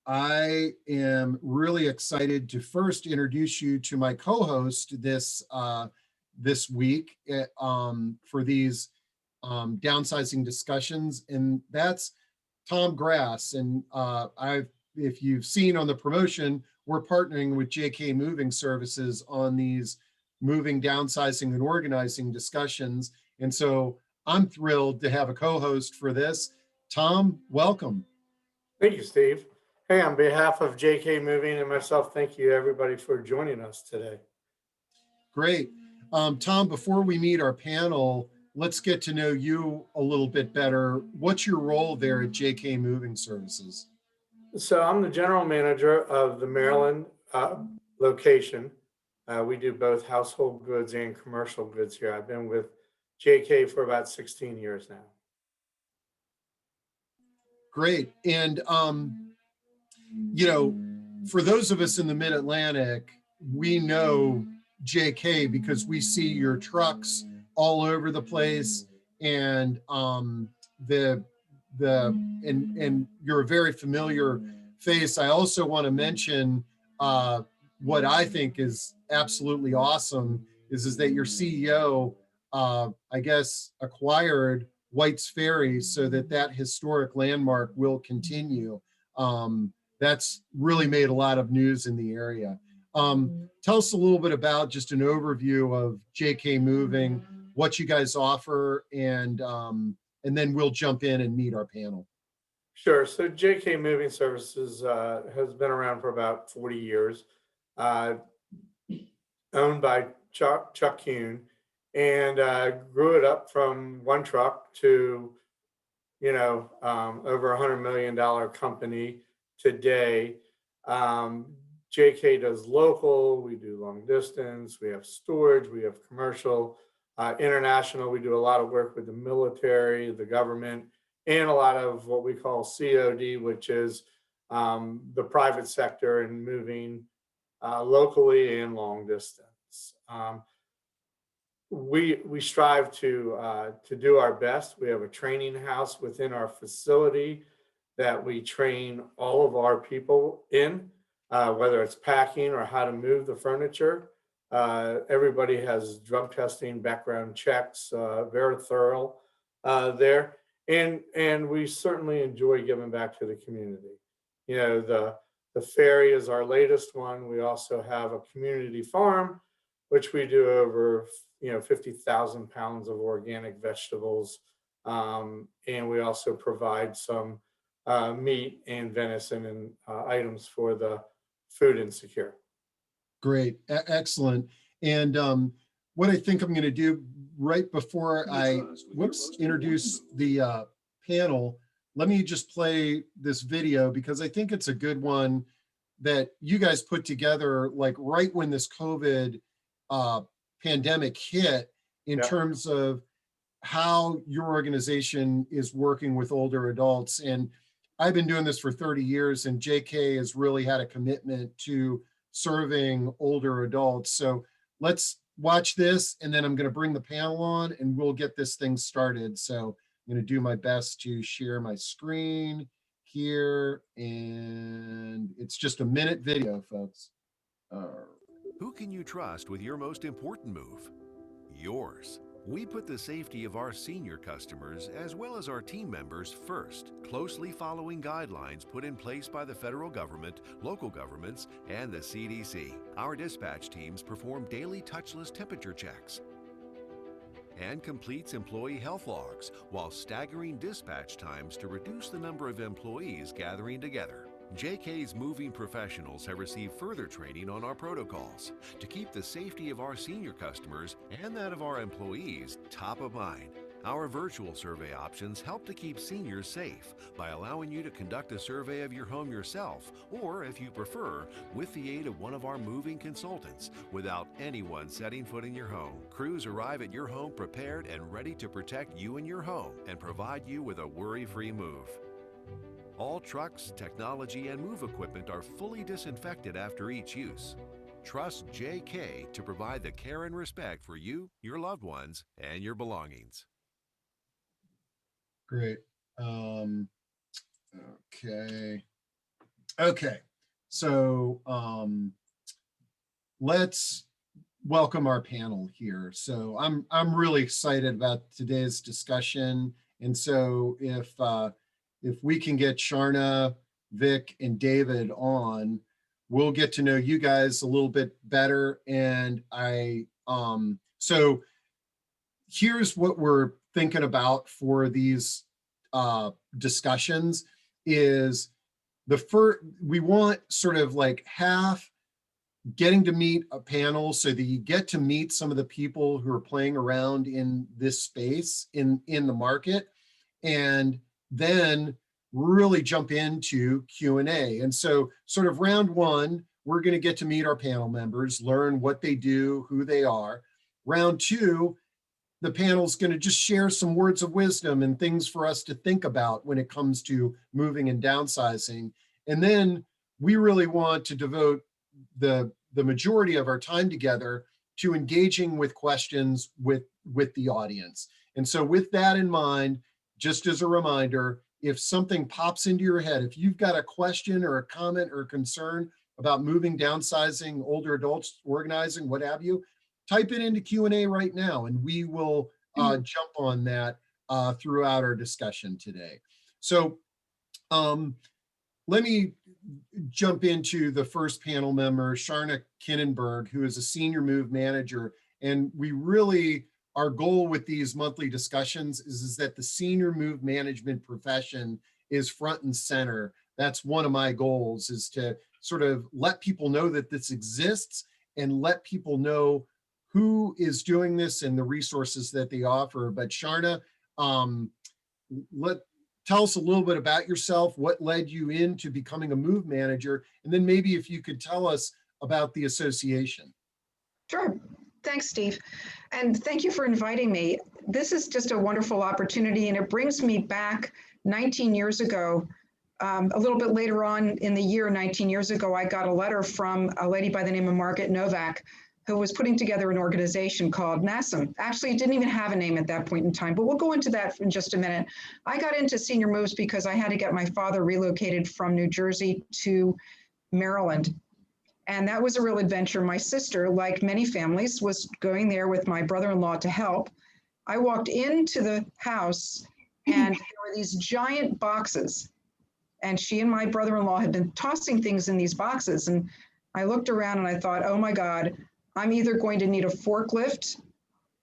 I am really excited to first introduce you to my co-host this week for these downsizing discussions, and that's Tom Grass. And if you've seen on the promotion, we're partnering with JK Moving Services on these moving, downsizing, and organizing discussions. And so I'm thrilled to have a co-host for this. Tom, welcome. Thank you, Steve. Hey, on behalf of JK Moving and myself, thank you everybody for joining us today. Great. Tom, before we meet our panel, let's get to know you a little bit better. What's your role there at JK Moving Services? So I'm the general manager of the Maryland location. We do both household goods and commercial goods here. I've been with JK for about 16 years now. Great. And, for those of us in the Mid-Atlantic, we know JK because we see your trucks all over the place, and and you're a very familiar face. I also want to mention what I think is absolutely awesome is that your CEO, I guess, acquired White's Ferry so that historic landmark will continue. That's really made a lot of news in the area. Tell us a little bit about just an overview of JK Moving, what you guys offer, and then we'll jump in and meet our panel. Sure. So JK Moving Services has been around for about 40 years, owned by Chuck Kuhn, and grew it up from one truck to, over $100 million company today. JK does local, we do long distance, we have storage, we have commercial, international. We do a lot of work with the military, the government, and a lot of what we call COD, which is the private sector and moving locally and long distance. We strive to do our best. We have a training house within our facility that we train all of our people in, whether it's packing or how to move the furniture. Everybody has drug testing, background checks, very thorough there. And we certainly enjoy giving back to the community. The ferry is our latest one. We also have a community farm, which we do over 50,000 pounds of organic vegetables. And we also provide some meat and venison and items for the food insecure. Great, excellent. And what I think I'm going to do right before I introduce the panel, let me just play this video because I think it's a good one that you guys put together, like right when this COVID pandemic hit, in terms of how your organization is working with older adults. And I've been doing this for 30 years, and JK has really had a commitment to serving older adults. So let's watch this, and then I'm going to bring the panel on, and we'll get this thing started. So I'm going to do my best to share my screen here, and it's just a minute video, folks. Who can you trust with your most important move? Yours. We put the safety of our senior customers as well as our team members first, closely following guidelines put in place by the federal government, local governments, and the CDC. Our dispatch teams perform daily touchless temperature checks and completes employee health logs while staggering dispatch times to reduce the number of employees gathering together. JK's moving professionals have received further training on our protocols to keep the safety of our senior customers and that of our employees top of mind. Our virtual survey options help to keep seniors safe by allowing you to conduct a survey of your home yourself, or if you prefer, with the aid of one of our moving consultants without anyone setting foot in your home. Crews arrive at your home prepared and ready to protect you and your home and provide you with a worry-free move. All trucks, technology, and move equipment are fully disinfected after each use. Trust JK to provide the care and respect for you, your loved ones, and your belongings. Great. Okay. Okay, so let's welcome our panel here. So I'm really excited about today's discussion. And so if we can get Charna, Vic, and David on, we'll get to know you guys a little bit better. And so here's what we're thinking about for these discussions is the first, we want sort of like half getting to meet a panel so that you get to meet some of the people who are playing around in this space in the market, and then really jump into Q&A. And so sort of round one, we're going to get to meet our panel members, learn what they do, who they are. Round two, the panel's going to just share some words of wisdom and things for us to think about when it comes to moving and downsizing. And then we really want to devote the majority of our time together to engaging with questions with the audience. And so with that in mind, just as a reminder, if something pops into your head, if you've got a question or a comment or a concern about moving, downsizing, older adults, organizing, what have you, type it into Q&A right now, and we will jump on that throughout our discussion today. So let me jump into the first panel member, Charna Kinneberg, who is a senior move manager. And we really, our goal with these monthly discussions is that the senior move management profession is front and center. That's one of my goals, is to sort of let people know that this exists and let people know who is doing this and the resources that they offer. But Charna, tell us a little bit about yourself, what led you into becoming a move manager, and then maybe if you could tell us about the association. Sure. Thanks, Steve. And thank you for inviting me. This is just a wonderful opportunity, and it brings me back 19 years ago. A little bit later on in the year, 19 years ago, I got a letter from a lady by the name of Margaret Novak, who was putting together an organization called NASMM. Actually, it didn't even have a name at that point in time, but we'll go into that in just a minute. I got into senior moves because I had to get my father relocated from New Jersey to Maryland. And that was a real adventure. My sister, like many families, was going there with my brother-in-law to help. I walked into the house and there were these giant boxes. And she and my brother-in-law had been tossing things in these boxes. And I looked around and I thought, oh my God, I'm either going to need a forklift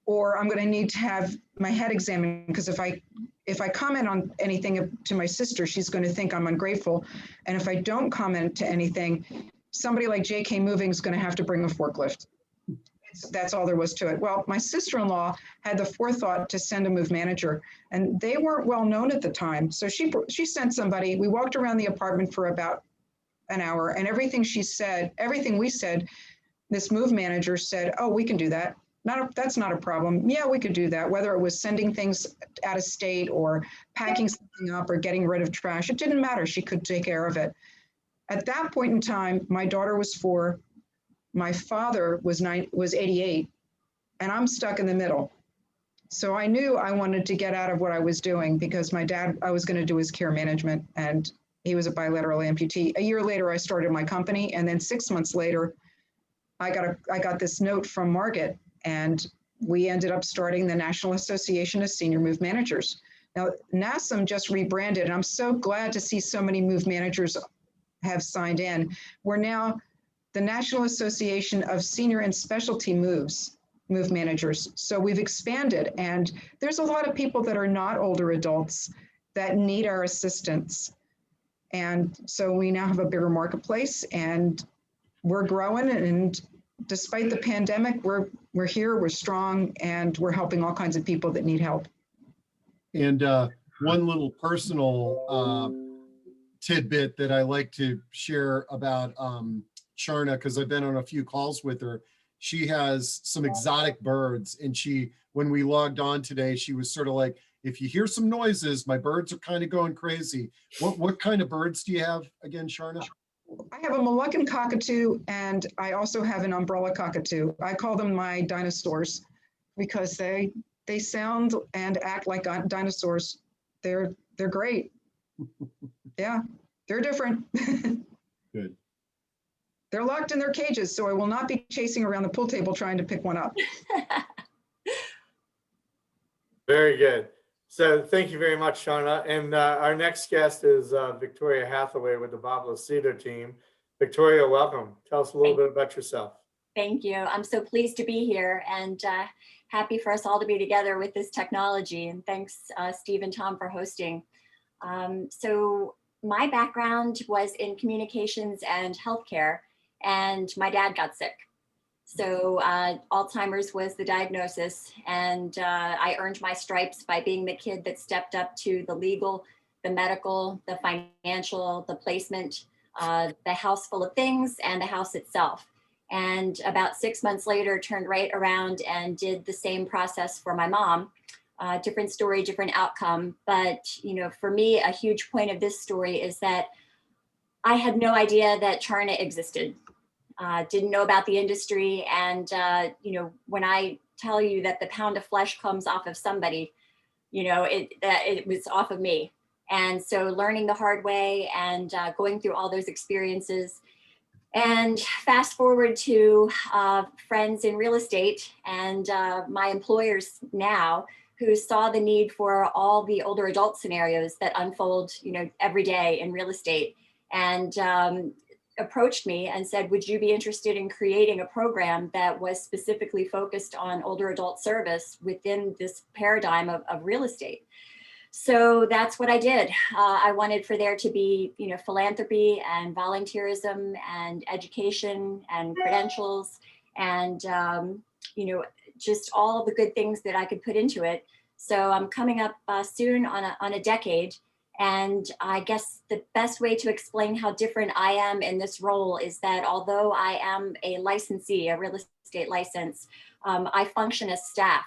or I'm going to need to have my head examined, because if I comment on anything to my sister, she's going to think I'm ungrateful. And if I don't comment to anything, somebody like JK Moving is going to have to bring a forklift. That's all there was to it. Well, my sister-in-law had the forethought to send a move manager, and they weren't well known at the time. So she sent somebody. We walked around the apartment for about an hour, and everything we said, this move manager said, oh, we can do that. That's not a problem. Yeah, we could do that. Whether it was sending things out of state or packing something up or getting rid of trash, it didn't matter. She could take care of it. At that point in time, my daughter was 4, my father was 88, and I'm stuck in the middle. So I knew I wanted to get out of what I was doing, because my dad, I was going to do his care management, and he was a bilateral amputee. A year later, I started my company, and then 6 months later, I got this note from Margaret, and we ended up starting the National Association of Senior Move Managers. Now, NASMM just rebranded, and I'm so glad to see so many move managers have signed in. We're now the National Association of Senior and Specialty Move Managers. So we've expanded, and there's a lot of people that are not older adults that need our assistance. And so we now have a bigger marketplace, and we're growing, and despite the pandemic, we're here, we're strong, and we're helping all kinds of people that need help. And one little personal tidbit that I like to share about Charna, because I've been on a few calls with her. She has some exotic birds, and when we logged on today, she was sort of like, if you hear some noises, my birds are kind of going crazy. What kind of birds do you have again, Charna? I have a Moluccan cockatoo, and I also have an umbrella cockatoo. I call them my dinosaurs because they sound and act like dinosaurs. They're great. Yeah, they're different. Good. They're locked in their cages, so I will not be chasing around the pool table trying to pick one up. Very good. So thank you very much, Charna. And our next guest is Victoria Hathaway with the Bob Lucido team. Victoria, welcome. Tell us a little bit about yourself. Thank you. I'm so pleased to be here and happy for us all to be together with this technology. And thanks, Steve and Tom, for hosting. So my background was in communications and healthcare, and my dad got sick. So Alzheimer's was the diagnosis, and I earned my stripes by being the kid that stepped up to the legal, the medical, the financial, the placement, the house full of things, and the house itself. And about 6 months later, turned right around and did the same process for my mom. Different story, different outcome. But you know, for me, a huge point of this story is that I had no idea that Charna existed. Didn't know about the industry. And, you know, when I tell you that the pound of flesh comes off of somebody, you know, it was off of me. And so learning the hard way and going through all those experiences, and fast forward to friends in real estate and my employers now, who saw the need for all the older adult scenarios that unfold, you know, every day in real estate. And approached me and said, would you be interested in creating a program that was specifically focused on older adult service within this paradigm of real estate? So that's what I did. I wanted for there to be, you know, philanthropy and volunteerism and education and credentials and, you know, just all the good things that I could put into it. So I'm coming up soon on a decade. And I guess the best way to explain how different I am in this role is that although I am a licensee, a real estate license, I function as staff.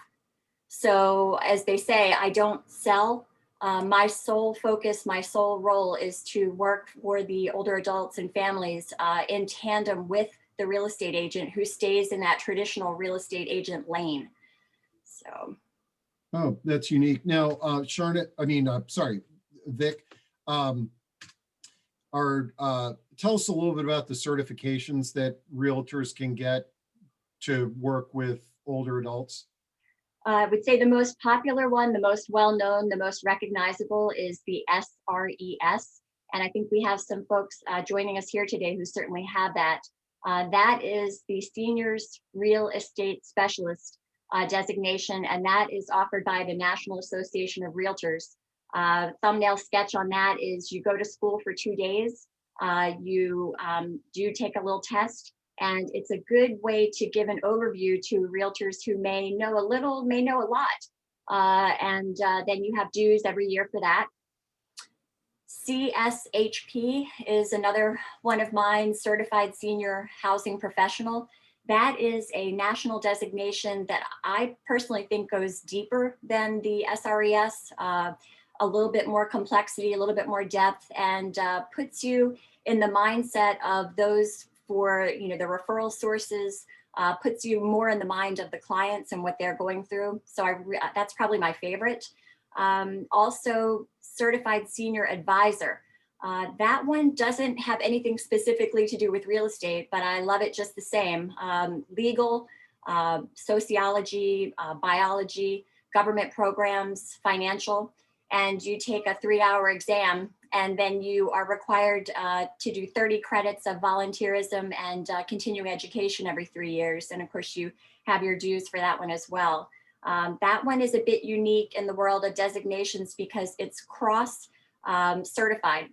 So as they say, I don't sell. My sole focus, my sole role is to work for the older adults and families in tandem with the real estate agent who stays in that traditional real estate agent lane. So. Oh, that's unique. Now, Charna, sorry, Vic, tell us a little bit about the certifications that realtors can get to work with older adults. I would say the most popular one, the most well-known, the most recognizable is the SRES. And I think we have some folks joining us here today who certainly have that. That is the Seniors Real Estate Specialist designation, and that is offered by the National Association of Realtors. Thumbnail sketch on that is you go to school for 2 days, you do take a little test, and it's a good way to give an overview to realtors who may know a little, may know a lot. And then you have dues every year for that. CSHP is another one of mine, Certified Senior Housing Professional. That is a national designation that I personally think goes deeper than the SRES. A little bit more complexity, a little bit more depth, and puts you in the mindset of those for, you know, the referral sources, puts you more in the mind of the clients and what they're going through. So that's probably my favorite. Also, Certified Senior Advisor. That one doesn't have anything specifically to do with real estate, but I love it just the same. Legal, sociology, biology, government programs, financial. And you take a 3-hour exam, and then you are required to do 30 credits of volunteerism and continuing education every 3 years. And of course, you have your dues for that one as well. That one is a bit unique in the world of designations because it's cross certified,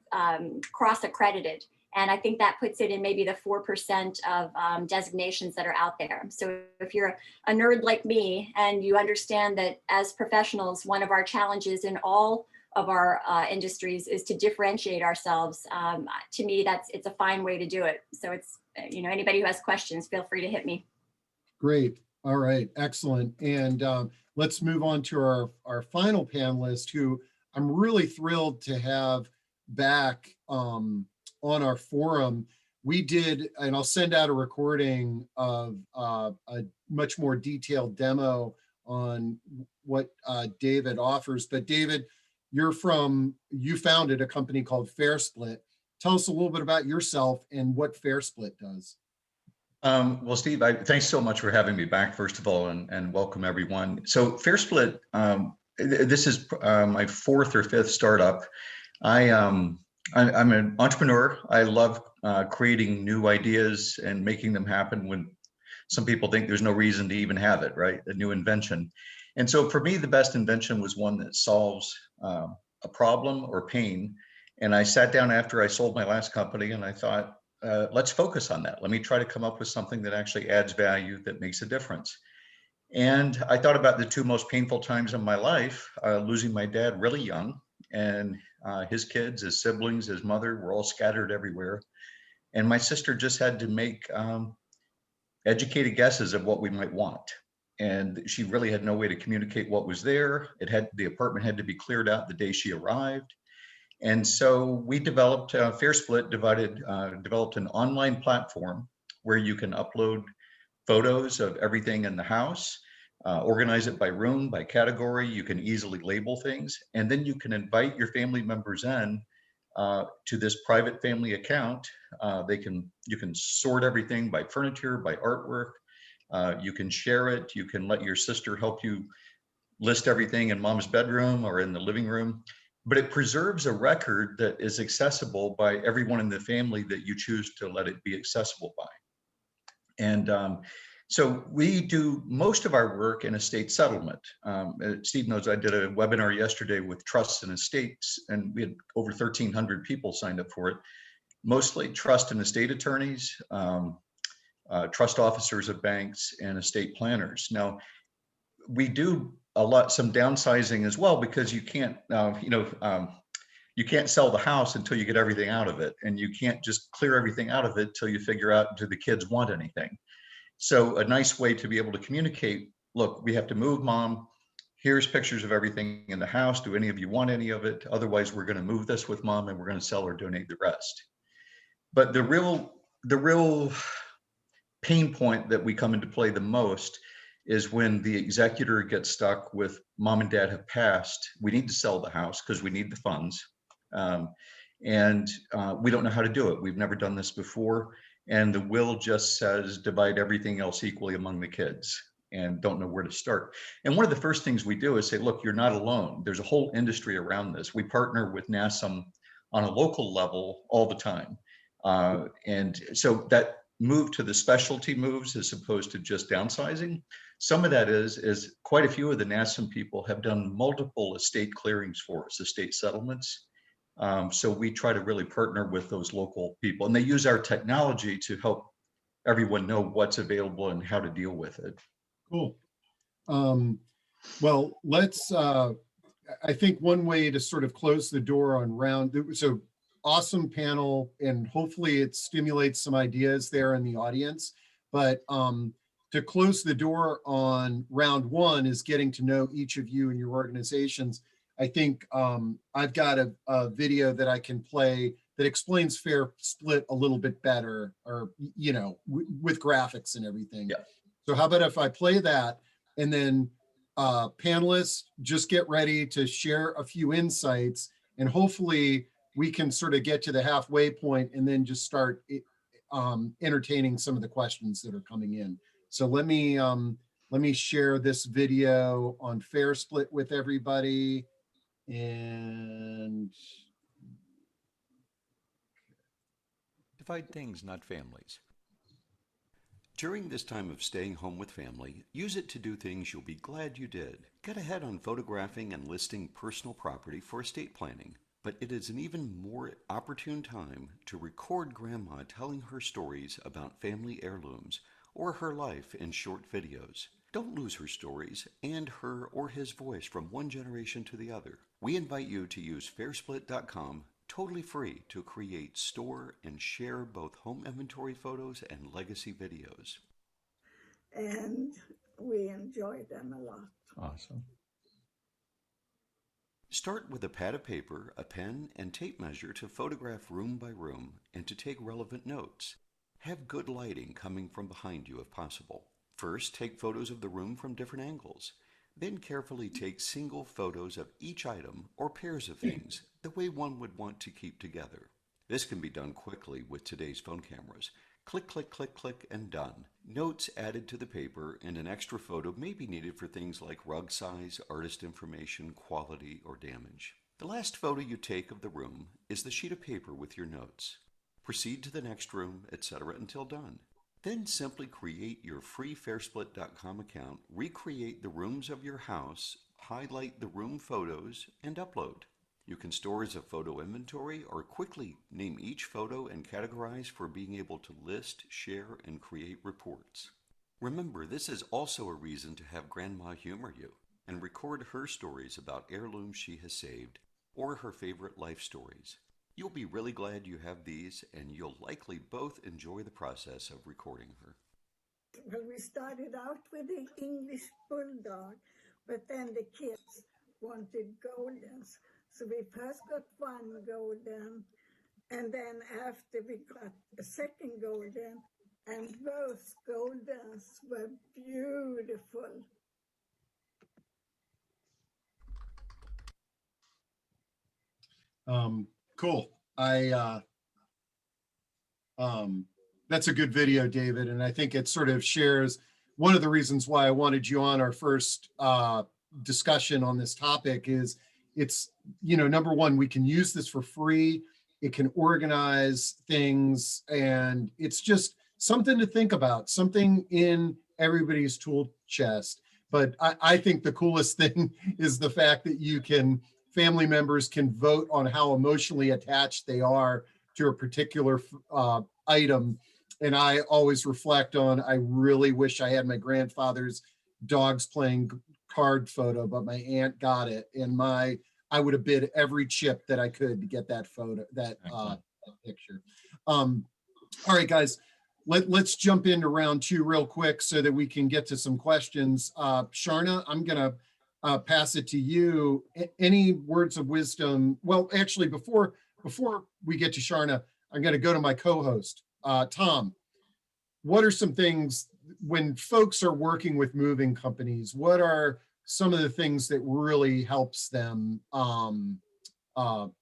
cross accredited. And I think that puts it in maybe the 4% of designations that are out there. So if you're a nerd like me and you understand that as professionals, one of our challenges in all of our industries is to differentiate ourselves, to me, it's a fine way to do it. So it's, you know, anybody who has questions, feel free to hit me. Great. All right. Excellent. And let's move on to our final panelist, who I'm really thrilled to have back on our forum. We did, and I'll send out a recording of a much more detailed demo on what David offers. But David, you founded a company called Fairsplit, tell us a little bit about yourself and what Fairsplit does. Well, Steve, thanks so much for having me back, first of all, and welcome everyone. So Fairsplit, this is my fourth or fifth startup. I'm an entrepreneur. I love creating new ideas and making them happen when some people think there's no reason to even have it, right? A new invention. And so for me, the best invention was one that solves a problem or pain. And I sat down after I sold my last company and I thought, let's focus on that. Let me try to come up with something that actually adds value, that makes a difference. And I thought about the two most painful times in my life, losing my dad really young, and his kids, his siblings, his mother were all scattered everywhere. And my sister just had to make educated guesses of what we might want. And she really had no way to communicate what was there. The apartment had to be cleared out the day she arrived. And so we developed Fairsplit, developed an online platform where you can upload photos of everything in the house, organize it by room, by category. You can easily label things, and then you can invite your family members in to this private family account. You can sort everything by furniture, by artwork. You can share it. You can let your sister help you list everything in mom's bedroom or in the living room. But it preserves a record that is accessible by everyone in the family that you choose to let it be accessible by. And so we do most of our work in estate settlement. Steve knows I did a webinar yesterday with trusts and estates, and we had over 1,300 people signed up for it, mostly trust and estate attorneys, trust officers of banks, and estate planners. Now, we do some downsizing as well, because you can't, you can't sell the house until you get everything out of it, and you can't just clear everything out of it till you figure out, do the kids want anything? So a nice way to be able to communicate, look, we have to move, mom. Here's pictures of everything in the house. Do any of you want any of it? Otherwise, we're going to move this with mom and we're going to sell or donate the rest. But the real pain point that we come into play the most is when the executor gets stuck with mom and dad have passed. We need to sell the house because we need the funds. And we don't know how to do it. We've never done this before. And the will just says divide everything else equally among the kids, and don't know where to start. And one of the first things we do is say, look, you're not alone. There's a whole industry around this. We partner with NASMM on a local level all the time. And so that move to the specialty moves as opposed to just downsizing, some of that is quite a few of the NASMM people have done multiple estate clearings for us, estate settlements. So we try to really partner with those local people, and they use our technology to help everyone know what's available and how to deal with it. Cool. Well, let's, I think one way to sort of close the door on so awesome panel, and hopefully it stimulates some ideas there in the audience. But to close the door on round one is getting to know each of you and your organizations. I think I've got a video that I can play that explains Fairsplit a little bit better, or, with graphics and everything. Yeah. So how about if I play that, and then panelists, just get ready to share a few insights, and hopefully we can sort of get to the halfway point and then just start entertaining some of the questions that are coming in. So let me share this video on Fairsplit with everybody. And divide things, not families. During this time of staying home with family, use it to do things you'll be glad you did. Get ahead on photographing and listing personal property for estate planning. But it is an even more opportune time to record grandma telling her stories about family heirlooms or her life in short videos. Don't lose her stories and her or his voice from one generation to the other. We invite you to use fairsplit.com totally free to create, store, and share both home inventory photos and legacy videos. And we enjoy them a lot. Awesome. Start with a pad of paper, a pen, and tape measure to photograph room by room and to take relevant notes. Have good lighting coming from behind you if possible. First, take photos of the room from different angles. Then carefully take single photos of each item or pairs of things, the way one would want to keep together. This can be done quickly with today's phone cameras. Click, click, click, click, and done. Notes added to the paper, and an extra photo may be needed for things like rug size, artist information, quality, or damage. The last photo you take of the room is the sheet of paper with your notes. Proceed to the next room, etc. until done. Then simply create your free fairsplit.com account, recreate the rooms of your house, highlight the room photos, and upload. You can store as a photo inventory or quickly name each photo and categorize for being able to list, share, and create reports. Remember, this is also a reason to have Grandma humor you and record her stories about heirlooms she has saved or her favorite life stories. You'll be really glad you have these, and you'll likely both enjoy the process of recording her. Well, we started out with the English Bulldog, but then the kids wanted Goldens. So we first got one Golden, and then after we got a second Golden, and both Goldens were beautiful. Cool. That's a good video, David. And I think it sort of shares one of the reasons why I wanted you on our first discussion on this topic is it's, you know, number one, we can use this for free. It can organize things, and it's just something to think about, something in everybody's tool chest. But I think the coolest thing is the fact that family members can vote on how emotionally attached they are to a particular item. And I always reflect on, I really wish I had my grandfather's dogs playing card photo, but my aunt got it. And I would have bid every chip that I could to get that photo, that picture. All right, guys, let's jump into round two real quick so that we can get to some questions. Charna, I'm gonna pass it to you. Any words of wisdom? Well, actually, before we get to Charna, I'm gonna go to my co-host, Tom. What are some things when folks are working with moving companies? What are some of the things that really helps them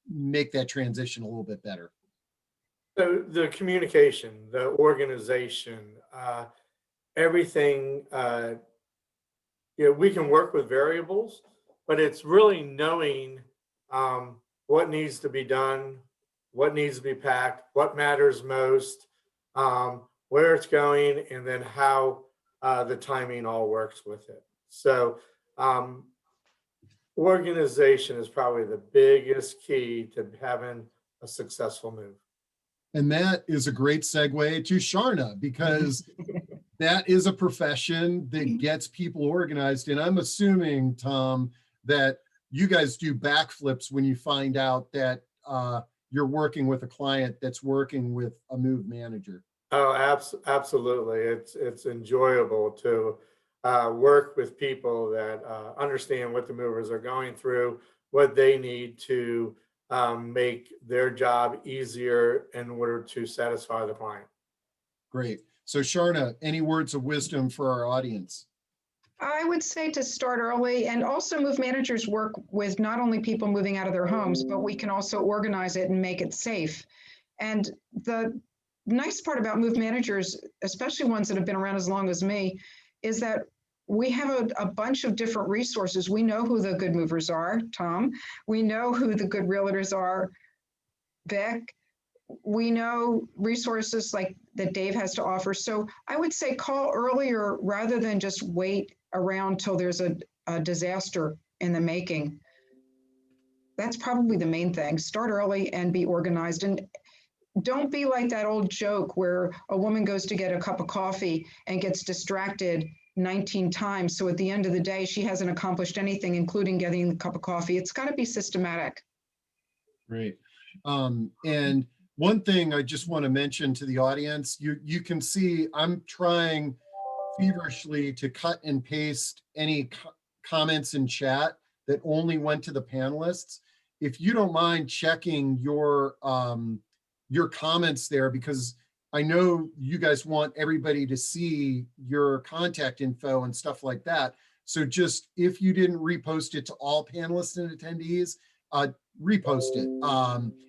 make that transition a little bit better? So the communication, the organization, everything, we can work with variables, but it's really knowing what needs to be done, what needs to be packed, what matters most, where it's going, and then how the timing all works with it. So organization is probably the biggest key to having a successful move. And that is a great segue to Charna, because that is a profession that gets people organized. And I'm assuming, Tom, that you guys do backflips when you find out that you're working with a client that's working with a move manager. Oh, absolutely. It's enjoyable to work with people that understand what the movers are going through, what they need to make their job easier in order to satisfy the client. Great. So Charna, any words of wisdom for our audience? I would say to start early, and also move managers work with not only people moving out of their homes, but we can also organize it and make it safe. And the nice part about move managers, especially ones that have been around as long as me, is that we have a bunch of different resources. We know who the good movers are, Tom. We know who the good realtors are, Vic. We know resources like that Dave has to offer. So I would say call earlier rather than just wait around till there's a disaster in the making. That's probably the main thing. Start early and be organized. And don't be like that old joke where a woman goes to get a cup of coffee and gets distracted 19 times. So at the end of the day, she hasn't accomplished anything, including getting the cup of coffee. It's got to be systematic. Great. And one thing I just want to mention to the audience, you can see I'm trying feverishly to cut and paste any comments in chat that only went to the panelists. If you don't mind checking your comments there, because I know you guys want everybody to see your contact info and stuff like that. So just if you didn't repost it to all panelists and attendees, repost it.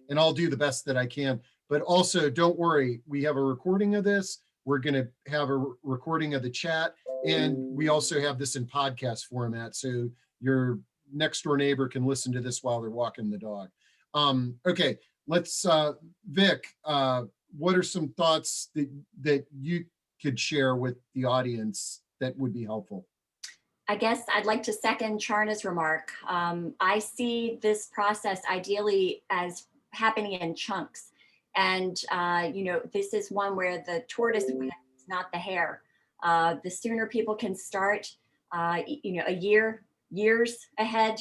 And I'll do the best that I can. But also, don't worry, we have a recording of this. We're going to have a recording of the chat. And we also have this in podcast format. So your next door neighbor can listen to this while they're walking the dog. Okay, let's, Vic, what are some thoughts that you could share with the audience that would be helpful? I guess I'd like to second Charna's remark. I see this process ideally as happening in chunks. And, this is one where the tortoise wins, not the hare. The sooner people can start, years ahead,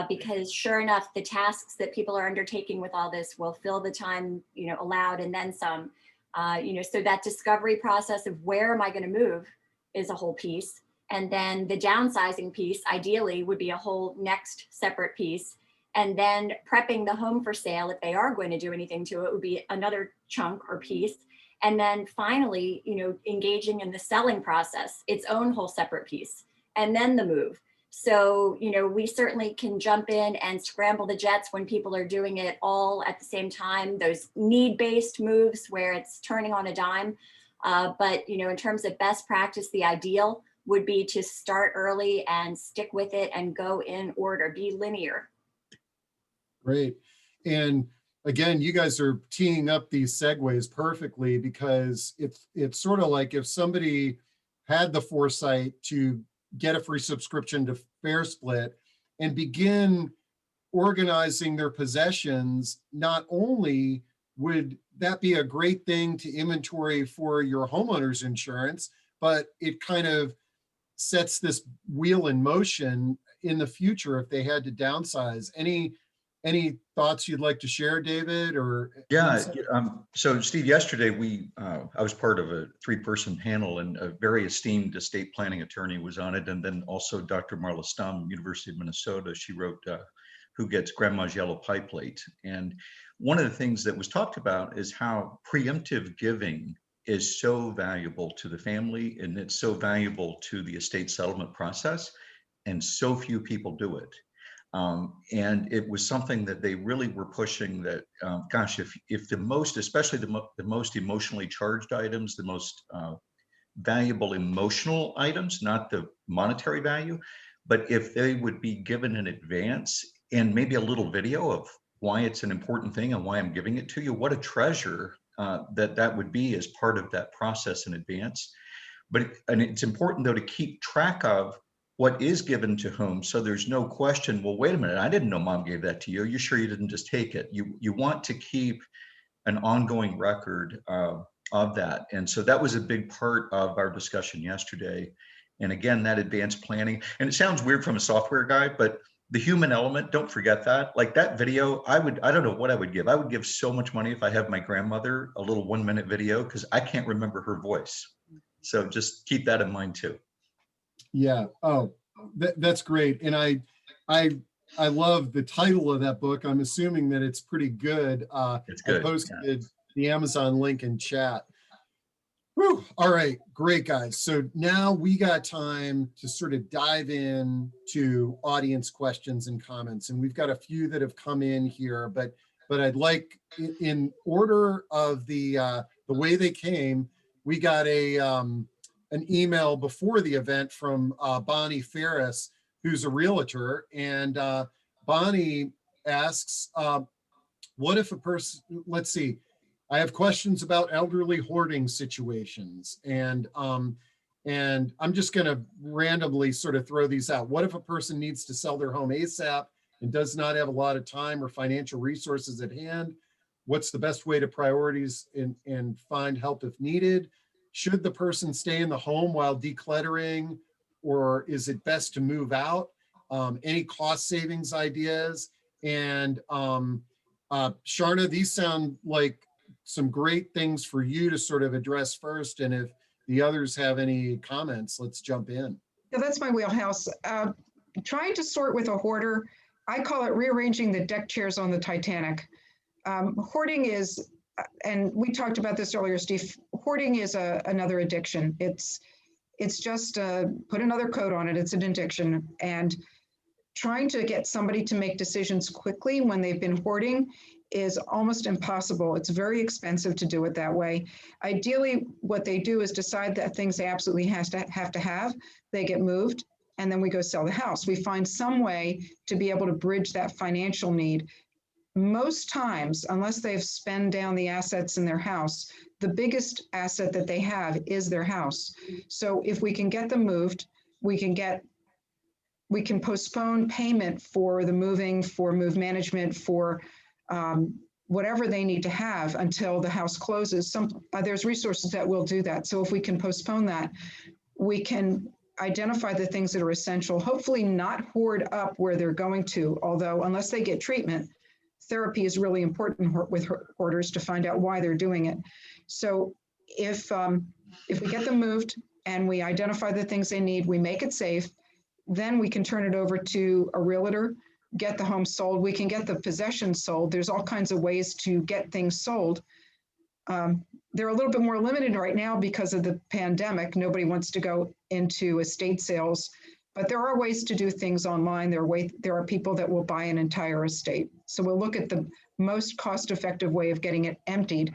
because sure enough, the tasks that people are undertaking with all this will fill the time, allowed and then some. So that discovery process of where am I going to move is a whole piece. And then the downsizing piece, ideally, would be a whole next separate piece. And then prepping the home for sale, if they are going to do anything to it, would be another chunk or piece. And then finally, engaging in the selling process, its own whole separate piece, and then the move. So, we certainly can jump in and scramble the jets when people are doing it all at the same time, those need-based moves where it's turning on a dime. But, in terms of best practice, the ideal would be to start early and stick with it and go in order, be linear. Great. And again, you guys are teeing up these segues perfectly, because it's sort of like if somebody had the foresight to get a free subscription to Fairsplit and begin organizing their possessions, not only would that be a great thing to inventory for your homeowner's insurance, but it kind of sets this wheel in motion in the future if they had to downsize. Any thoughts you'd like to share, David? Or yeah, so Steve, yesterday I was part of a 3-person panel, and a very esteemed estate planning attorney was on it, and then also Dr. Marla Stum, University of Minnesota. She wrote Who Gets Grandma's Yellow Pie Plate? And one of the things that was talked about is how preemptive giving is so valuable to the family, and it's so valuable to the estate settlement process, and so few people do it. And it was something that they really were pushing, that, gosh, if the most, especially the most emotionally charged items, the most valuable emotional items, not the monetary value, but if they would be given in advance and maybe a little video of why it's an important thing and why I'm giving it to you, what a treasure that would be as part of that process in advance. And it's important, though, to keep track of what is given to whom, so there's no question, well, wait a minute, I didn't know mom gave that to you. Are you sure you didn't just take it? You want to keep an ongoing record of that. And so that was a big part of our discussion yesterday. And again, that advanced planning, and it sounds weird from a software guy, but the human element, don't forget that. Like that video, I don't know what I would give. I would give so much money if I have my grandmother a little 1-minute video, because I can't remember her voice. So just keep that in mind too. Yeah. Oh, that's great. And I love the title of that book. I'm assuming that it's pretty good. It's good. I posted the Amazon link in chat. Whew. All right, great guys. So now we got time to sort of dive in to audience questions and comments. And we've got a few that have come in here, but I'd like, in order of the way they came, we got an email before the event from Bonnie Ferris, who's a realtor. And Bonnie asks, what if a person, let's see, I have questions about elderly hoarding situations. And I'm just gonna randomly sort of throw these out. What if a person needs to sell their home ASAP and does not have a lot of time or financial resources at hand? What's the best way to priorities and find help if needed? Should the person stay in the home while decluttering, or is it best to move out? Any cost savings ideas? And Charna, these sound like some great things for you to sort of address first. And if the others have any comments, let's jump in. Yeah, that's my wheelhouse. Trying to sort with a hoarder, I call it rearranging the deck chairs on the Titanic. Hoarding is, and we talked about this earlier, Steve, hoarding is another addiction. It's just put another coat on it. It's an addiction. And trying to get somebody to make decisions quickly when they've been hoarding is almost impossible. It's very expensive to do it that way. Ideally, what they do is decide that things they absolutely have to have, they get moved, and then we go sell the house. We find some way to be able to bridge that financial need. Most times, unless they've spent down the assets in their house, the biggest asset that they have is their house. So if we can get them moved, we can postpone payment for the moving, for move management, for whatever they need to have until the house closes. There's resources that will do that. So if we can postpone that, we can identify the things that are essential, hopefully not hoard up where they're going to, although unless they get treatment, therapy is really important with hoarders to find out why they're doing it. So if we get them moved and we identify the things they need, we make it safe, then we can turn it over to a realtor, get the home sold. We can get the possession sold. There's all kinds of ways to get things sold. They're a little bit more limited right now because of the pandemic. Nobody wants to go into estate sales, but there are ways to do things online. There are people that will buy an entire estate. So we'll look at the most cost-effective way of getting it emptied,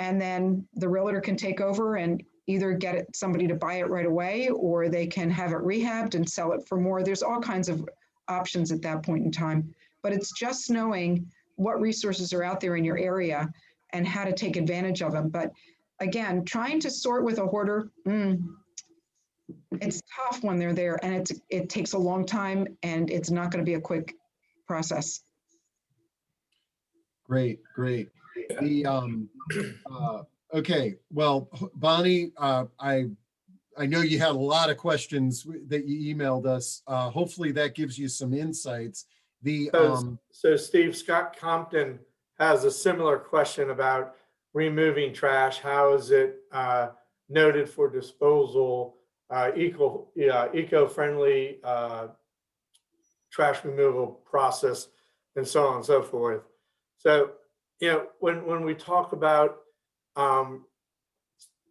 and then the realtor can take over and either get somebody to buy it right away, or they can have it rehabbed and sell it for more. There's all kinds of options at that point in time, but it's just knowing what resources are out there in your area and how to take advantage of them. But again, trying to sort with a hoarder, it's tough when they're there, and it takes a long time, and it's not going to be a quick process. Great. Okay, well, Bonnie, I know you had a lot of questions that you emailed us. Hopefully that gives you some insights. So Steve, Scott Compton has a similar question about removing trash. How is it noted for disposal, eco-friendly trash removal process, and so on and so forth. So, when we talk about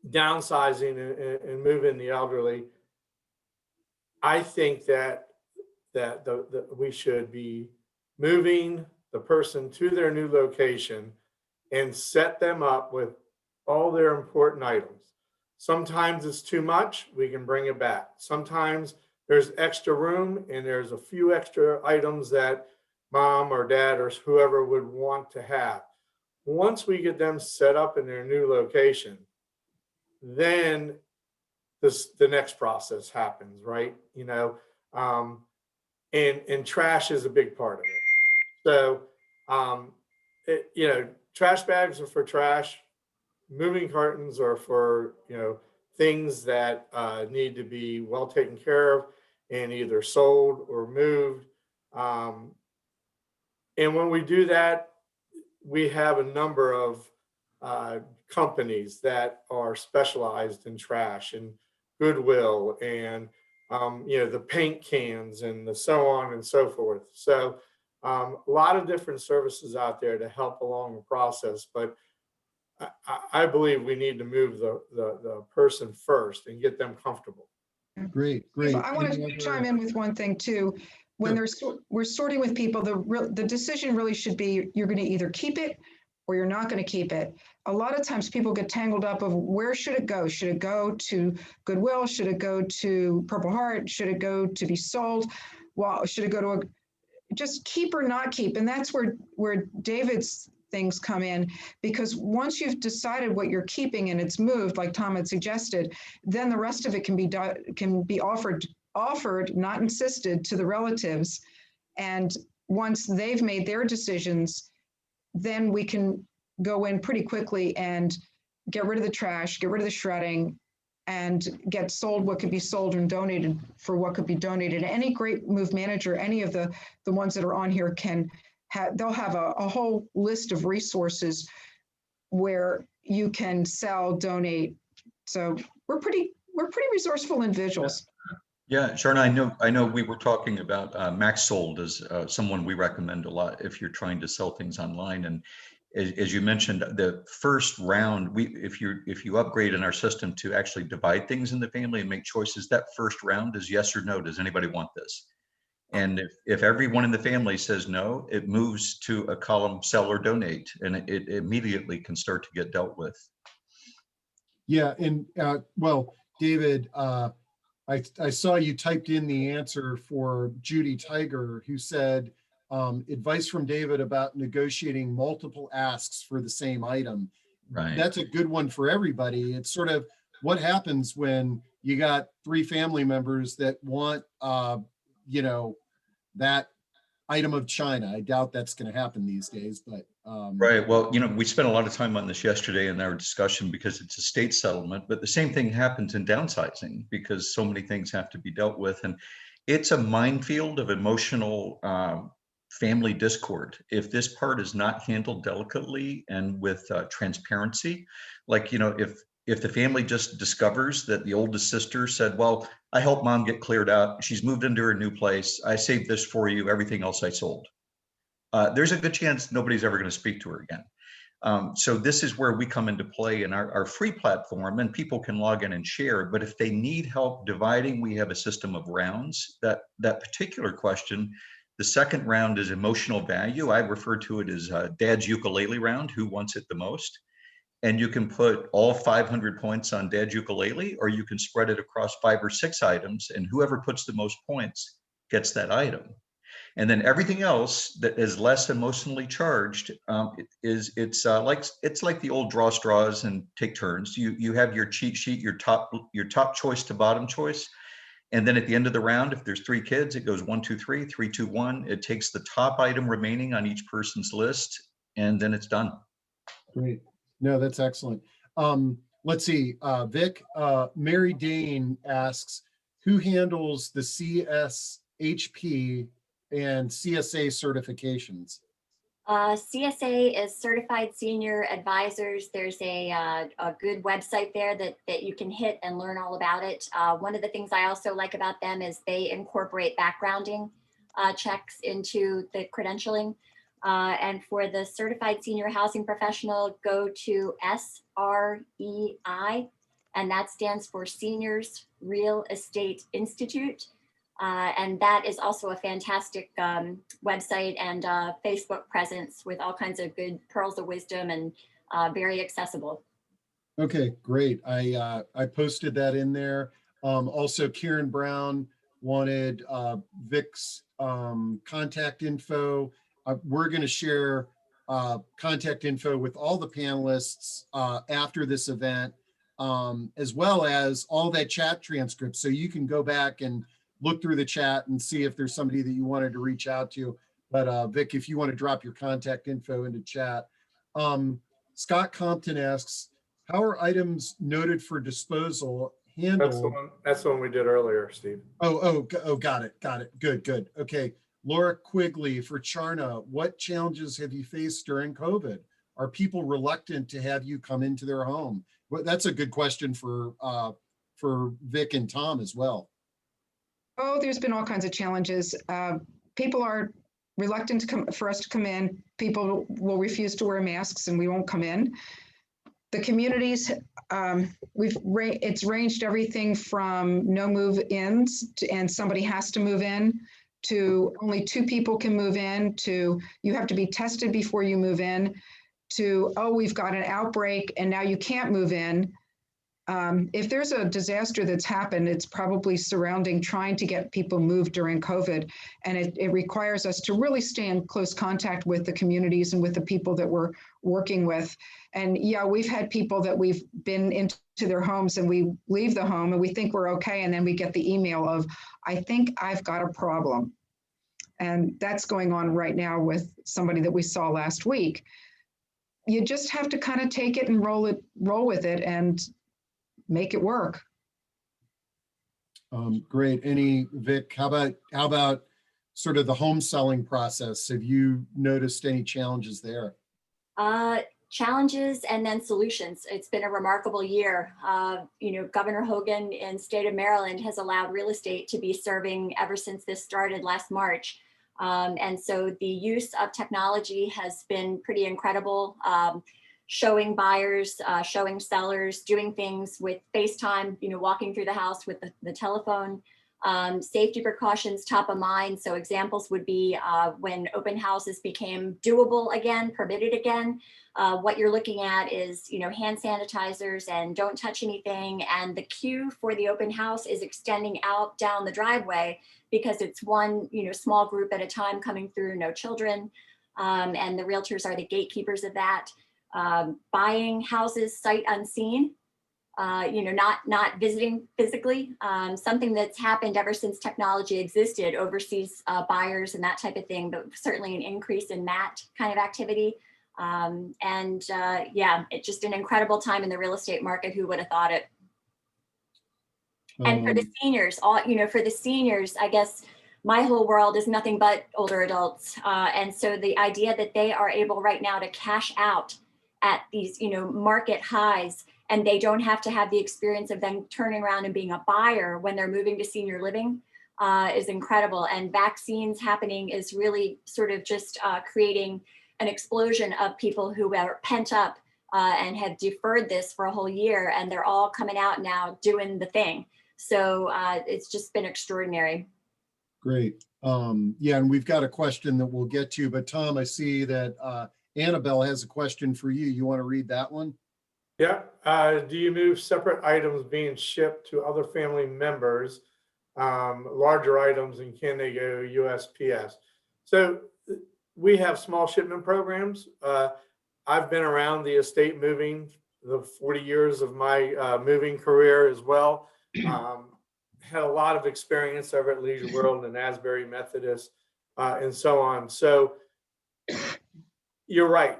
downsizing and moving the elderly, I think that we should be moving the person to their new location and set them up with all their important items. Sometimes it's too much, we can bring it back. Sometimes there's extra room and there's a few extra items that mom or dad or whoever would want to have. Once we get them set up in their new location, then the next process happens, right? And trash is a big part of it. So, trash bags are for trash. Moving cartons are for, things that need to be well taken care of and either sold or moved. And when we do that, we have a number of companies that are specialized in trash and Goodwill and the paint cans and the so on and so forth. So a lot of different services out there to help along the process, but I believe we need to move the person first and get them comfortable. Great. I want to chime in with one thing too. When we're sorting with people, the decision really should be, you're going to either keep it or you're not going to keep it. A lot of times people get tangled up of where should it go? Should it go to Goodwill? Should it go to Purple Heart? Should it go to be sold? Well, should it go to just keep or not keep? And that's where David's things come in, because once you've decided what you're keeping and it's moved, like Tom had suggested, then the rest of it can be offered, not insisted, to the relatives. And once they've made their decisions, then we can go in pretty quickly and get rid of the trash, get rid of the shredding, and get sold what could be sold and donated for what could be donated. Any great move manager, any of the ones that are on here they'll have a whole list of resources where you can sell, donate. So we're pretty resourceful individuals. Yeah, Charna, I know we were talking about MaxSold as someone we recommend a lot if you're trying to sell things online. And as you mentioned, the first round, if you upgrade in our system to actually divide things in the family and make choices, that first round is yes or no. Does anybody want this? And if everyone in the family says no, it moves to a column sell or donate, and it immediately can start to get dealt with. Yeah, and well, David, I saw you typed in the answer for Judy Tiger, who said, advice from David about negotiating multiple asks for the same item. Right. That's a good one for everybody. It's sort of what happens when you got 3 family members that want, you know, that item of china. I doubt that's going to happen these days, but. Right. Well, you know, we spent a lot of time on this yesterday in our discussion because it's a state settlement, but the same thing happens in downsizing because so many things have to be dealt with. And it's a minefield of emotional family discord. If this part is not handled delicately and with transparency, like, you know, if the family just discovers that the oldest sister said, well, I helped mom get cleared out. She's moved into her new place. I saved this for you. Everything else I sold. There's a good chance nobody's ever going to speak to her again. So this is where we come into play in our free platform, and people can log in and share. But if they need help dividing, we have a system of rounds. That particular question, the second round is emotional value. I refer to it as Dad's ukulele round. Who wants it the most? And you can put all 500 points on Dad's ukulele, or you can spread it across 5 or 6 items, and whoever puts the most points gets that item. And then everything else that is less emotionally charged it's like the old draw straws and take turns. You have your cheat sheet, your top choice to bottom choice, and then at the end of the round, if there's 3 kids, it goes 1, 2, 3, 3, 2, 1. It takes the top item remaining on each person's list, and then it's done. Great. No, that's excellent. Let's see, Vic. Mary Dane asks, who handles the CSHP and CSA certifications? CSA is Certified Senior Advisors. There's a good website there that you can hit and learn all about it. One of the things I also like about them is they incorporate backgrounding checks into the credentialing. And for the Certified Senior Housing Professional, go to SREI, and that stands for Seniors Real Estate Institute. And that is also a fantastic website and Facebook presence with all kinds of good pearls of wisdom and very accessible. Okay, great. I posted that in there. Also, Kieran Brown wanted Vic's contact info. We're going to share contact info with all the panelists after this event, as well as all that chat transcript. So you can go back and look through the chat and see if there's somebody that you wanted to reach out to. But Vic, if you want to drop your contact info into chat. Scott Compton asks, how are items noted for disposal handled? That's the one we did earlier, Steve. Oh, got it. Good. Okay. Laura Quigley for Charna, what challenges have you faced during COVID? Are people reluctant to have you come into their home? Well, that's a good question for Vic and Tom as well. Oh, there's been all kinds of challenges. People are reluctant for us to come in. People will refuse to wear masks and we won't come in. The communities, it's ranged everything from no move-ins and somebody has to move in, to only 2 people can move in, to you have to be tested before you move in, to, oh, we've got an outbreak and now you can't move in. If there's a disaster that's happened, it's probably surrounding trying to get people moved during COVID. And it requires us to really stay in close contact with the communities and with the people that we're working with. And yeah, we've had people that we've been into their homes and we leave the home and we think we're okay. And then we get the email of, I think I've got a problem. And that's going on right now with somebody that we saw last week. You just have to kind of take it and roll with it and make it work. Great. Vic, how about sort of the home selling process? Have you noticed any challenges there? Challenges and then solutions. It's been a remarkable year. Governor Hogan in state of Maryland has allowed real estate to be serving ever since this started last March. And so the use of technology has been pretty incredible. Showing buyers, showing sellers, doing things with FaceTime, walking through the house with the telephone. Safety precautions top of mind. So examples would be when open houses became doable again, permitted again. What you're looking at is, hand sanitizers and don't touch anything. And the queue for the open house is extending out down the driveway because it's one, small group at a time coming through, no children. And the realtors are the gatekeepers of that. Buying houses sight unseen. Not visiting physically, something that's happened ever since technology existed, overseas buyers and that type of thing, but certainly an increase in that kind of activity. It's just an incredible time in the real estate market. Who would have thought it? And for the seniors, for the seniors, I guess my whole world is nothing but older adults. And so the idea that they are able right now to cash out at these, market highs, and they don't have to have the experience of then turning around and being a buyer when they're moving to senior living is incredible. And vaccines happening is really sort of just creating an explosion of people who are pent up and have deferred this for a whole year, and they're all coming out now doing the thing. So it's just been extraordinary. Great. Yeah, and we've got a question that we'll get to, but Tom, I see that Annabelle has a question for you. You want to read that one? Yeah. Do you move separate items being shipped to other family members, larger items, and can they go USPS? So we have small shipment programs. I've been around the estate moving the 40 years of my moving career as well. Had a lot of experience over at Leisure World and Asbury Methodist and so on. So you're right.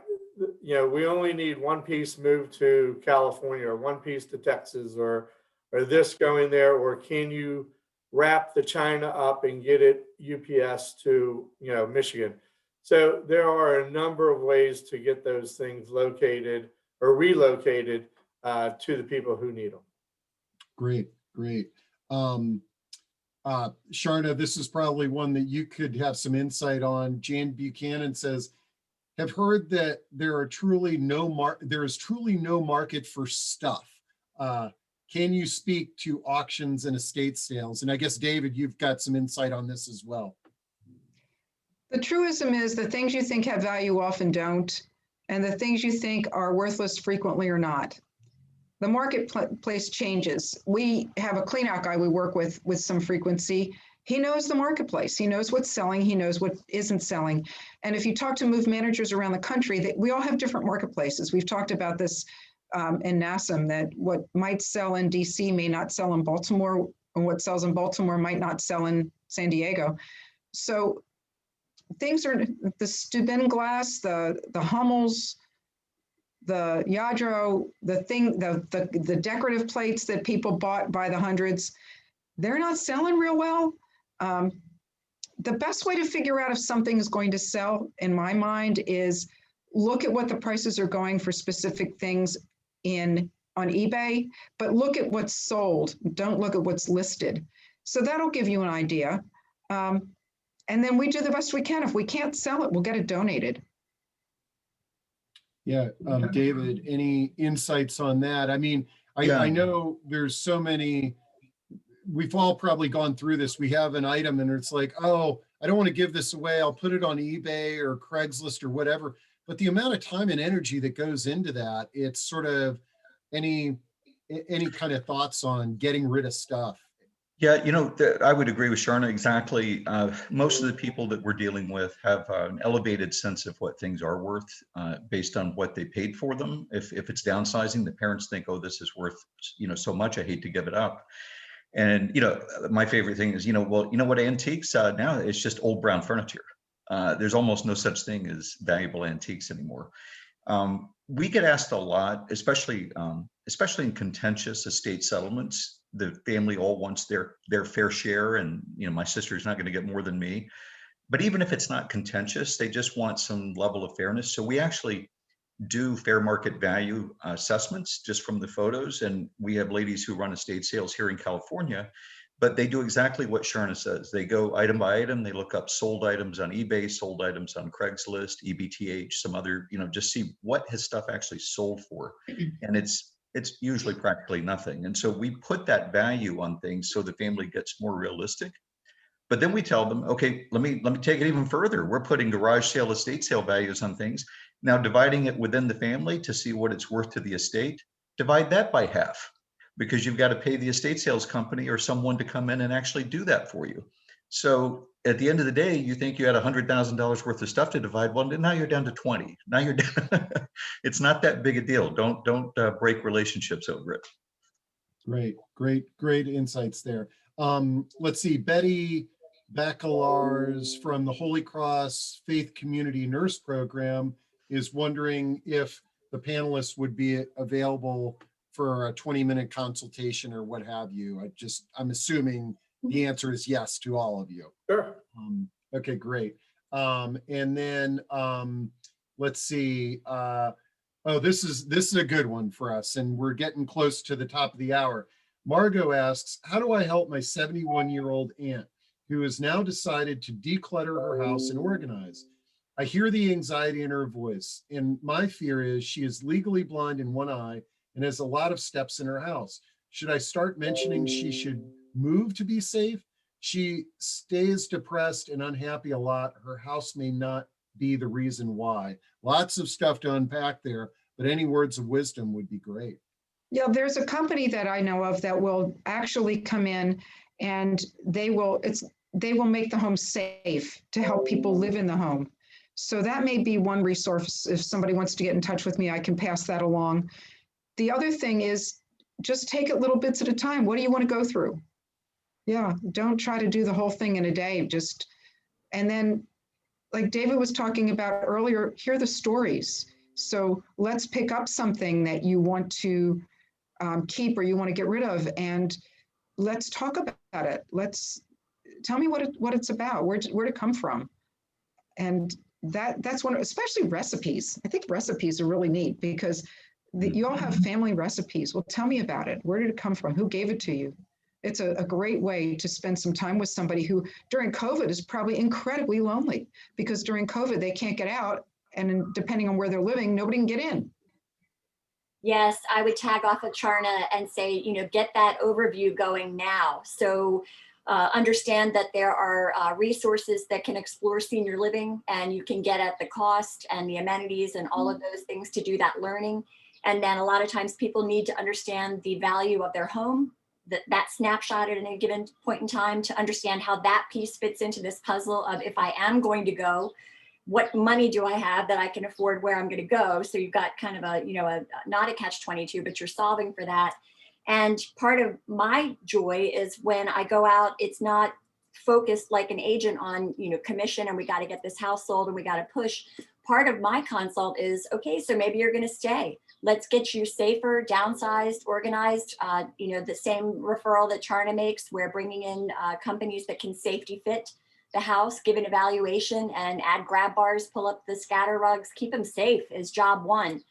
We only need one piece moved to California or one piece to Texas or this going there, or can you wrap the China up and get it UPS to, Michigan? So there are a number of ways to get those things located or relocated to the people who need them. Great. Charna, this is probably one that you could have some insight on. Jan Buchanan says, have heard that there is truly no market for stuff. Can you speak to auctions and estate sales? And I guess, David, you've got some insight on this as well. The truism is the things you think have value often don't, and the things you think are worthless frequently are not. The marketplace changes. We have a clean out guy we work with some frequency. He knows the marketplace. He knows what's selling. He knows what isn't selling. And if you talk to move managers around the country, we all have different marketplaces. We've talked about this in NASMM, that what might sell in DC may not sell in Baltimore, and what sells in Baltimore might not sell in San Diego. So things are the Stubinglass, the Hummels, the Yadro, the decorative plates that people bought by the hundreds, they're not selling real well. The best way to figure out if something is going to sell, in my mind, is look at what the prices are going for specific things on eBay, but look at what's sold. Don't look at what's listed. So that'll give you an idea. And then we do the best we can. If we can't sell it, we'll get it donated. Yeah, David, any insights on that? I mean, I know there's so many. We've all probably gone through this. We have an item and it's like, oh, I don't want to give this away. I'll put it on eBay or Craigslist or whatever. But the amount of time and energy that goes into that, it's sort of any kind of thoughts on getting rid of stuff. Yeah, I would agree with Charna exactly. Most of the people that we're dealing with have an elevated sense of what things are worth based on what they paid for them. If it's downsizing, the parents think, oh, this is worth, so much, I hate to give it up. And, my favorite thing is, what antiques now, it's just old brown furniture. There's almost no such thing as valuable antiques anymore. We get asked a lot, especially in contentious estate settlements. The family all wants their fair share, and my sister's not going to get more than me. But even if it's not contentious, they just want some level of fairness. So we actually do fair market value assessments just from the photos, and we have ladies who run estate sales here in California, but they do exactly what Charna says. They go item by item. They look up sold items on eBay, sold items on Craigslist, EBTH, some other, just see what his stuff actually sold for. And it's it's usually practically nothing. And so we put that value on things so the family gets more realistic. But then we tell them, okay, let me take it even further. We're putting garage sale, estate sale values on things. Now dividing it within the family to see what it's worth to the estate, divide that by half, because you've got to pay the estate sales company or someone to come in and actually do that for you. So at the end of the day, you think you had $100,000 worth of stuff to divide. Well, now you're down to 20. Now you're down. It's not that big a deal. Don't break relationships over it. Great insights there. Let's see, Betty Bacalar's from the Holy Cross Faith Community Nurse Program is wondering if the panelists would be available for a 20-minute consultation or what have you. I'm assuming the answer is yes to all of you. Sure. Okay, great. And then let's see. This is a good one for us, and we're getting close to the top of the hour. Margot asks, how do I help my 71-year-old aunt who has now decided to declutter her house and organize? I hear the anxiety in her voice, and my fear is she is legally blind in one eye and has a lot of steps in her house. Should I start mentioning she should move to be safe? She stays depressed and unhappy a lot. Her house may not be the reason why. Lots of stuff to unpack there, but any words of wisdom would be great. Yeah, there's a company that I know of that will actually come in and they will make the home safe to help people live in the home. So that may be one resource. If somebody wants to get in touch with me, I can pass that along. The other thing is just take it little bits at a time. What do you want to go through? Yeah, don't try to do the whole thing in a day. And then like David was talking about earlier, hear the stories. So let's pick up something that you want to keep or you want to get rid of, and let's talk about it. Tell me what it's about, where it come from. And that's one, especially recipes. I think recipes are really neat because you all have family recipes. Well, tell me about it. Where did it come from? Who gave it to you? It's a great way to spend some time with somebody who during COVID is probably incredibly lonely because during COVID, they can't get out. And depending on where they're living, nobody can get in. Yes, I would tag off of Charna and say, get that overview going now. So understand that there are resources that can explore senior living, and you can get at the cost and the amenities and all of those things to do that learning. And then a lot of times people need to understand the value of their home, that snapshot at any given point in time, to understand how that piece fits into this puzzle of, if I am going to go, what money do I have that I can afford where I'm going to go? So you've got kind of a not a catch-22, but you're solving for that. And part of my joy is when I go out, it's not focused like an agent on, commission, and we got to get this house sold and we got to push. Part of my consult is, okay, so maybe you're going to stay. Let's get you safer, downsized, organized. The same referral that Charna makes, we're bringing in companies that can safety fit the house, give an evaluation, and add grab bars, pull up the scatter rugs, keep them safe is job one.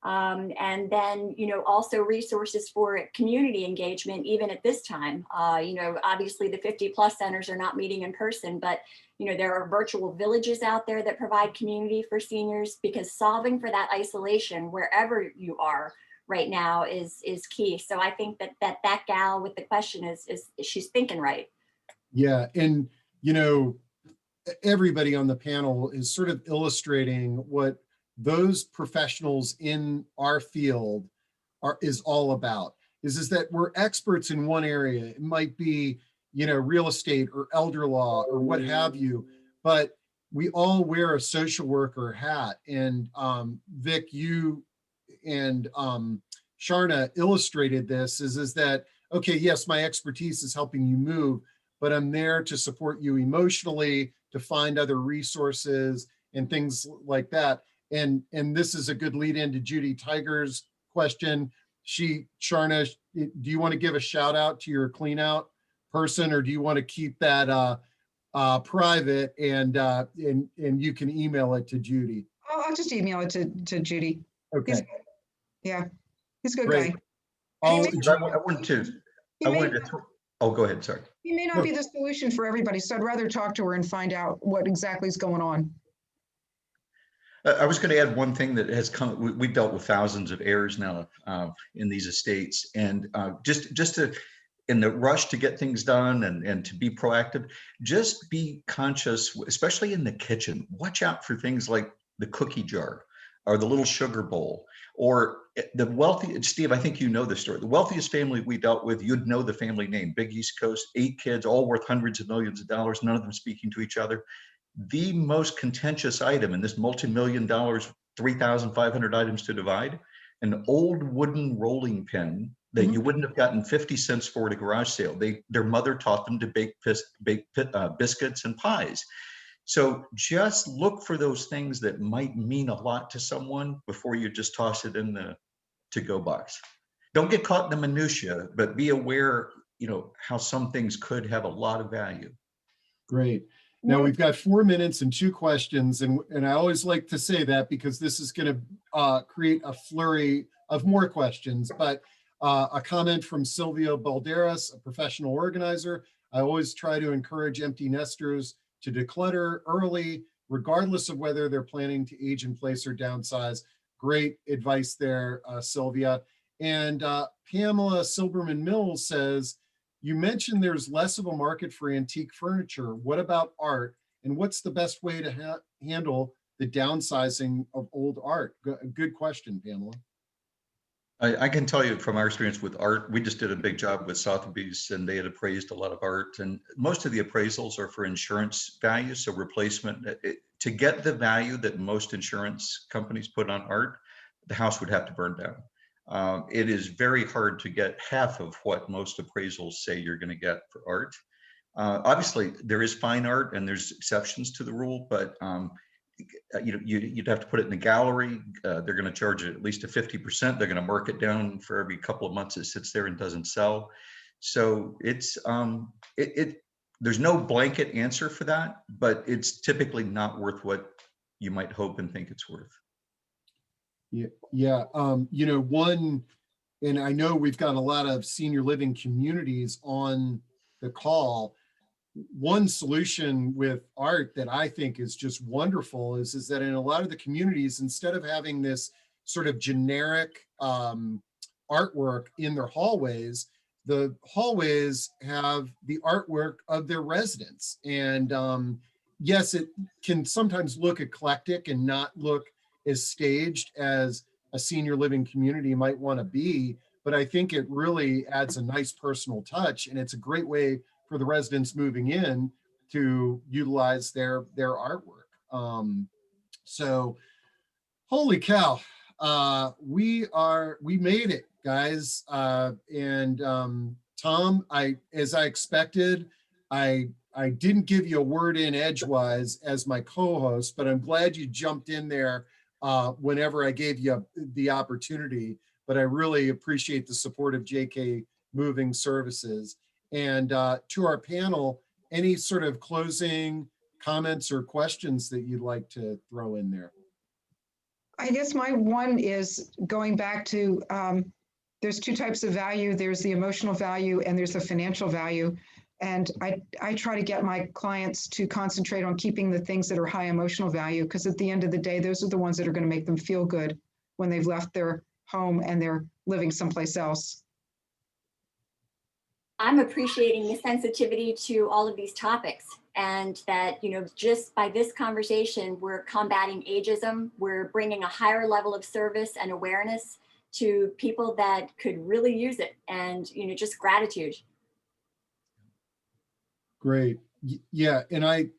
And then, also resources for community engagement, even at this time. Obviously the 50+ centers are not meeting in person, but there are virtual villages out there that provide community for seniors, because solving for that isolation wherever you are right now is key. So I think that gal with the question is she's thinking right. Yeah, and everybody on the panel is sort of illustrating what those professionals in our field is all about. Is that we're experts in one area. It might be, real estate or elder law or what have you, but we all wear a social worker hat. And Vic, you and Charna illustrated this is that, okay, yes, my expertise is helping you move, but I'm there to support you emotionally, to find other resources and things like that. And this is a good lead into Judy Tiger's question. Charna, do you want to give a shout out to your clean out person, or do you want to keep that private and you can email it to Judy? Oh, I'll just email it to Judy. Okay. He's a good Great. guy. I wanted to oh, go ahead. Sorry. He may not be the solution for everybody, so I'd rather talk to her and find out what exactly is going on. I was going to add one thing that has come. We've dealt with thousands of heirs now in these estates, and just to, in the rush to get things done and to be proactive, just be conscious, especially in the kitchen. Watch out for things like the cookie jar or the little sugar bowl, or the wealthy. Steve, I think you know the story. The wealthiest family we dealt with, you'd know the family name, big East Coast, 8 kids, all worth hundreds of millions of dollars, none of them speaking to each other. The most contentious item in this multi-million dollars, 3,500 items to divide, an old wooden rolling pin that you wouldn't have gotten 50 cents for at a garage sale. Their mother taught them to bake biscuits and pies. So just look for those things that might mean a lot to someone before you just toss it in the to-go box. Don't get caught in the minutia, but be aware, how some things could have a lot of value. Great. Now we've got 4 minutes and 2 questions, and I always like to say that because this is going to create a flurry of more questions. But a comment from Silvio Balderas, a professional organizer. I always try to encourage empty nesters to declutter early, regardless of whether they're planning to age in place or downsize. Great advice there, Sylvia. And Pamela Silberman Mills says, you mentioned there's less of a market for antique furniture. What about art? And what's the best way to handle the downsizing of old art? Good question, Pamela. I can tell you from our experience with art, we just did a big job with Sotheby's, and they had appraised a lot of art, and most of the appraisals are for insurance value, so replacement. To get the value that most insurance companies put on art, the house would have to burn down. It is very hard to get half of what most appraisals say you're going to get for art. Obviously, there is fine art and there's exceptions to the rule, but you'd have to put it in a gallery. They're going to charge it at least a 50%. They're going to mark it down for every couple of months it sits there and doesn't sell. So it's there's no blanket answer for that, but it's typically not worth what you might hope and think it's worth. Yeah. One, and I know we've got a lot of senior living communities on the call. One solution with art that I think is just wonderful is that in a lot of the communities, instead of having this sort of generic artwork in their hallways, the hallways have the artwork of their residents. And yes, it can sometimes look eclectic and not look as staged as a senior living community might want to be, but I think it really adds a nice personal touch, and it's a great way for the residents moving in to utilize their artwork. So holy cow, we made it, guys. And Tom, as I expected, I didn't give you a word in edgewise as my co-host, but I'm glad you jumped in there whenever I gave you the opportunity. But I really appreciate the support of JK Moving Services. And to our panel, any sort of closing comments or questions that you'd like to throw in there? I guess my one is going back to, there's 2 types of value. There's the emotional value and there's the financial value. And I try to get my clients to concentrate on keeping the things that are high emotional value, because at the end of the day, those are the ones that are going to make them feel good when they've left their home and they're living someplace else. I'm appreciating the sensitivity to all of these topics, and that, just by this conversation, we're combating ageism. We're bringing a higher level of service and awareness to people that could really use it, and, just gratitude. Great. Yeah. And I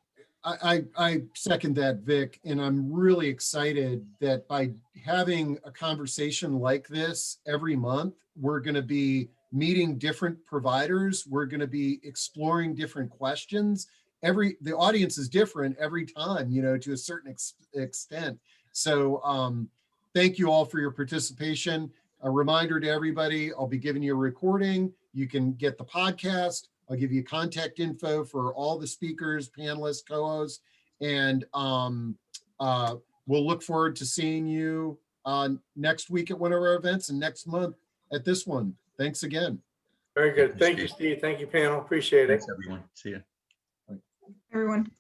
second that, Vic, and I'm really excited that by having a conversation like this every month, we're going to be meeting different providers. We're going to be exploring different questions. The audience is different every time, to a certain extent. So thank you all for your participation. A reminder to everybody, I'll be giving you a recording. You can get the podcast. I'll give you contact info for all the speakers, panelists, co-hosts, and we'll look forward to seeing you next week at one of our events and next month at this one. Thanks again. Very good. Thank you, Steve. Thank you, panel. Appreciate it. Thanks, everyone. See you. Everyone.